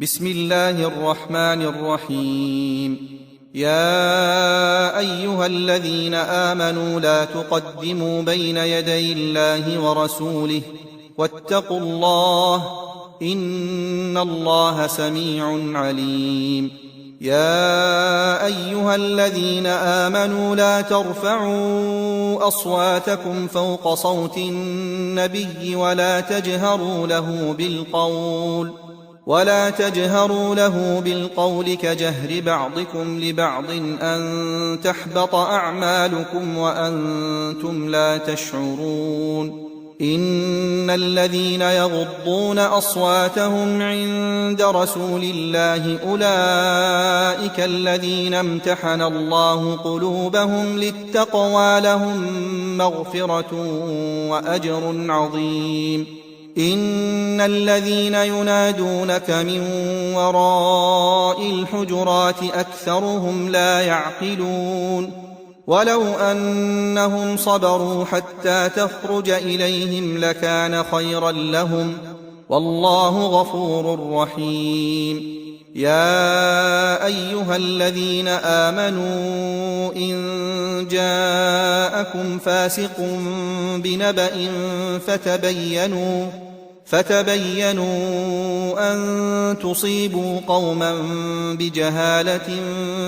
بسم الله الرحمن الرحيم. يا أيها الذين آمنوا لا تقدموا بين يدي الله ورسوله واتقوا الله إن الله سميع عليم. يا أيها الذين آمنوا لا ترفعوا أصواتكم فوق صوت النبي ولا تجهروا له بالقول كجهر بعضكم لبعض أن تحبط أعمالكم وأنتم لا تشعرون. إن الذين يغضون أصواتهم عند رسول الله أولئك الذين امتحن الله قلوبهم للتقوى لهم مغفرة وأجر عظيم. إن الذين ينادونك من وراء الحجرات أكثرهم لا يعقلون. ولو أنهم صبروا حتى تخرج إليهم لكان خيرا لهم والله غفور رحيم. يا أيها الذين آمنوا إن جاءكم فاسق بنبأ فتبينوا أن تصيبوا قوما بجهالة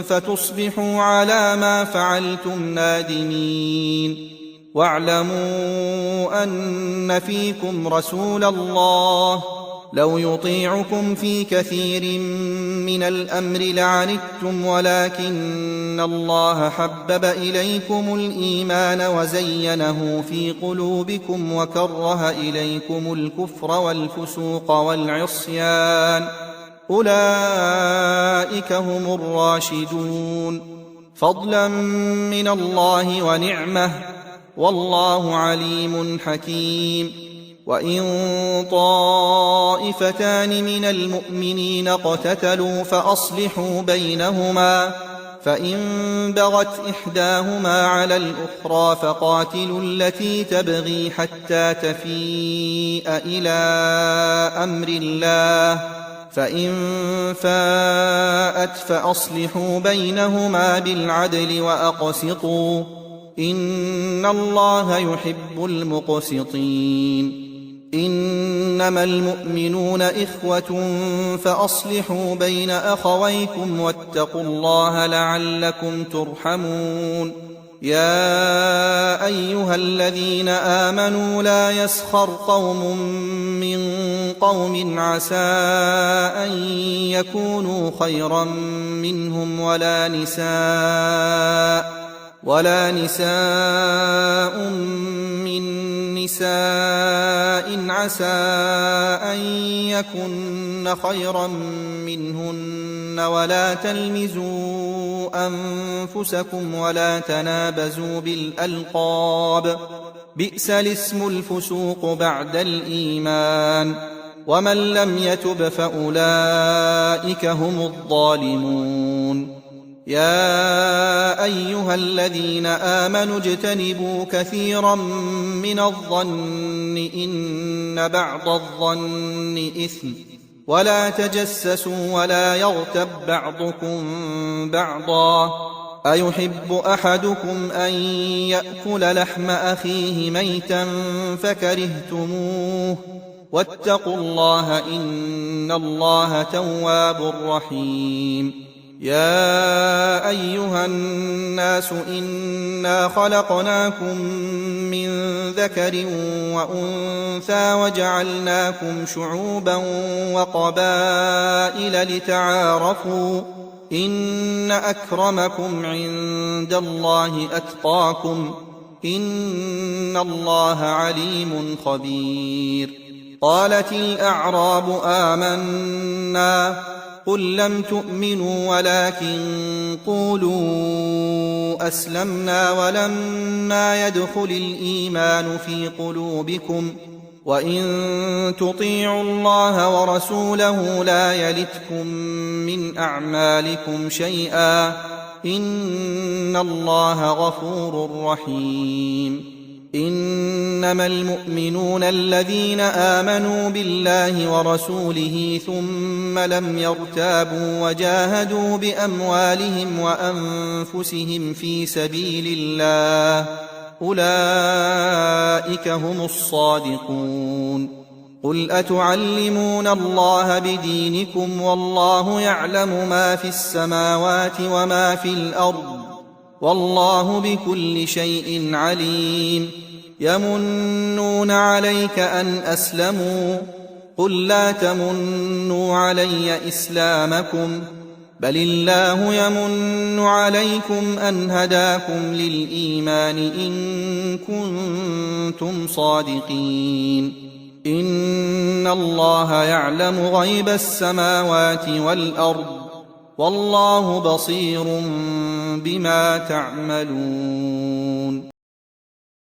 فتصبحوا على ما فعلتم نادمين. واعلموا أن فيكم رسول الله لو يطيعكم في كثير من الأمر لعنتم ولكن الله حبب إليكم الإيمان وزينه في قلوبكم وكره إليكم الكفر والفسوق والعصيان أولئك هم الراشدون فضلا من الله ونعمة والله عليم حكيم. وإن طائفتان من المؤمنين اقتتلوا فأصلحوا بينهما فإن بغت إحداهما على الأخرى فقاتلوا التي تبغي حتى تفيء إلى أمر الله فإن فاءت فأصلحوا بينهما بالعدل وأقسطوا إن الله يحب المقسطين. إنما المؤمنون إخوة فأصلحوا بين أخويكم واتقوا الله لعلكم ترحمون. يا أيها الذين آمنوا لا يسخر قوم من قوم عسى أن يكونوا خيرا منهم ولا نساء من نساء عسى أن يكن خيرا منهن ولا تلمزوا أنفسكم ولا تنابزوا بالألقاب بئس الاسم الفسوق بعد الإيمان ومن لم يتب فأولئك هم الظالمون. يا أيها الذين آمنوا اجتنبوا كثيرا من الظن إن بعض الظن إثم ولا تجسسوا ولا يغتب بعضكم بعضا أيحب أحدكم أن يأكل لحم أخيه ميتا فكرهتموه واتقوا الله إن الله تواب رحيم. يا أيها الناس إنا خلقناكم من ذكر وأنثى وجعلناكم شعوبا وقبائل لتعارفوا إن أكرمكم عند الله أتقاكم إن الله عليم خبير. قالت الأعراب آمنا قل لم تؤمنوا ولكن قولوا أسلمنا ولما يدخل الإيمان في قلوبكم وإن تطيعوا الله ورسوله لا يلتكم من أعمالكم شيئا إن الله غفور رحيم. إنما المؤمنون الذين آمنوا بالله ورسوله ثم لم يرتابوا وجاهدوا بأموالهم وأنفسهم في سبيل الله، أولئك هم الصادقون. قل أتعلمون الله بدينكم والله يعلم ما في السماوات وما في الأرض، والله بكل شيء عليم. يمنون عليك أن أسلموا، قل لا تمنوا علي إسلامكم، بل الله يمن عليكم أن هداكم للإيمان إن كنتم صادقين. إن الله يعلم غيب السماوات والأرض، والله بصير بما تعملون.